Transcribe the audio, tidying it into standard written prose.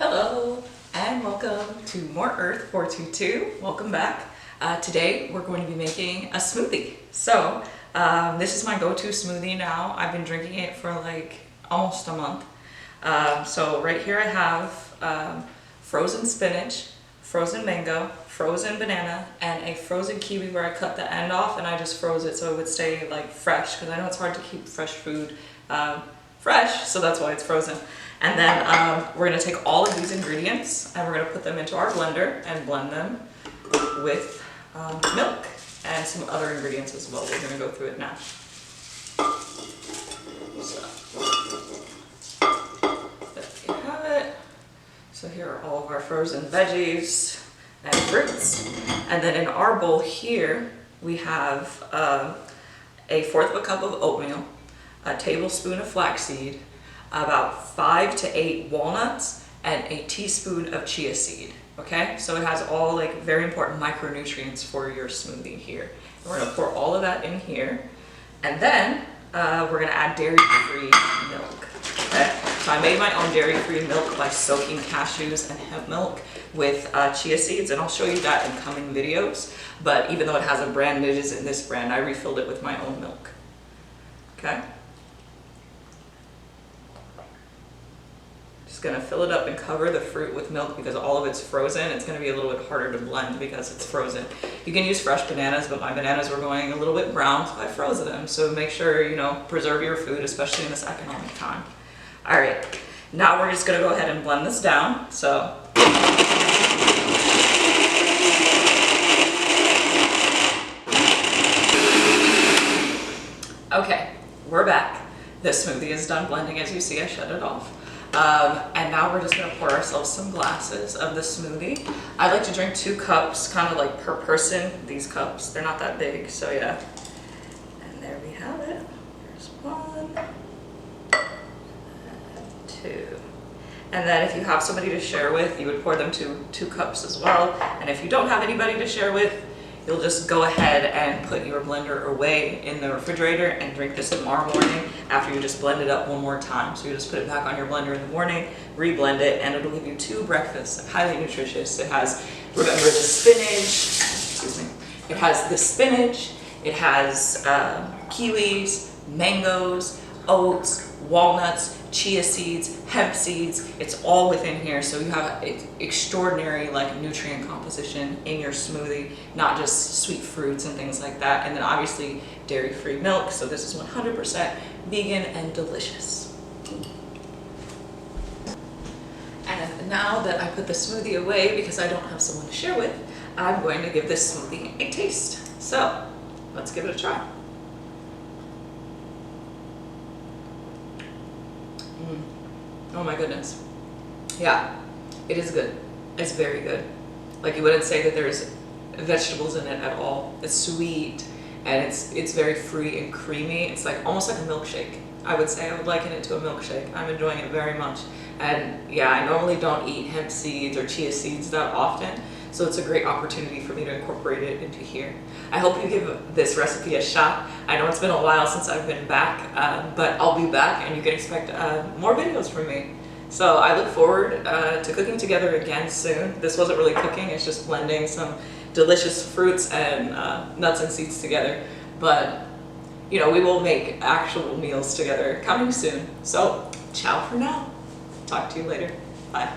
Hello and welcome to More Earth 422. Welcome back. Today we're going to be making a smoothie. So this is my go-to smoothie now. I've been drinking it for like almost a month. So right here I have frozen spinach, frozen mango, frozen banana, and a frozen kiwi where I cut the end off and I just froze it so it would stay like fresh, because I know it's hard to keep fresh food fresh, so that's why it's frozen. And then we're going to take all of these ingredients and we're going to put them into our blender and blend them with milk and some other ingredients as well. We're going to go through it now. So there you have it. So here are all of our frozen veggies and fruits. And then in our bowl here we have a 1/4 of a cup of oatmeal, a tablespoon of flaxseed, about 5 to 8 walnuts, and a teaspoon of chia seed. Okay, so it has all like very important micronutrients for your smoothie here. And we're gonna pour all of that in here, and then we're gonna add dairy-free milk. Okay, so I made my own dairy-free milk by soaking cashews and hemp milk with chia seeds, and I'll show you that in coming videos. But even though it has a brand, it isn't this brand, I refilled it with my own milk. Okay. Just gonna fill it up and cover the fruit with milk because all of it's frozen. It's gonna be a little bit harder to blend because it's frozen. You can use fresh bananas, but my bananas were going a little bit brown, so I froze them. So make sure, you know, preserve your food, especially in this economic time. All right, now we're just gonna go ahead and blend this down. So. Okay, we're back. This smoothie is done blending. As you see, I shut it off. And now we're just gonna pour ourselves some glasses of the smoothie. I like to drink 2 cups, kind of like per person, these cups. They're not that big, so yeah. And there we have it. There's 1, and 2. And then if you have somebody to share with, you would pour them 2 cups as well. And if you don't have anybody to share with, you'll just go ahead and put your blender away in the refrigerator and drink this tomorrow morning after you just blend it up one more time. So you just put it back on your blender in the morning, re-blend it, and it'll give you 2 breakfasts, highly nutritious. It has, remember, the spinach, excuse me, it has the spinach, it has kiwis, mangoes, oats, walnuts, chia seeds, hemp seeds. It's all within here, so you have extraordinary like nutrient composition in your smoothie, not just sweet fruits and things like that. And then obviously dairy-free milk, so this is 100% vegan and delicious. And now that I put the smoothie away because I don't have someone to share with, I'm going to give this smoothie a taste. So let's give it a try. Oh my goodness. Yeah, it is good. It's very good. Like, you wouldn't say that there's vegetables in it at all. It's sweet and it's very free and creamy. It's like almost like a milkshake. I would say I would liken it to a milkshake. I'm enjoying it very much. And yeah, I normally don't eat hemp seeds or chia seeds that often, so it's a great opportunity for me to incorporate it into here. I hope you give this recipe a shot. I know it's been a while since I've been back, but I'll be back and you can expect more videos from me. So I look forward to cooking together again soon. This wasn't really cooking, it's just blending some delicious fruits and nuts and seeds together. But, you know, we will make actual meals together coming soon. So, ciao for now. Talk to you later. Bye.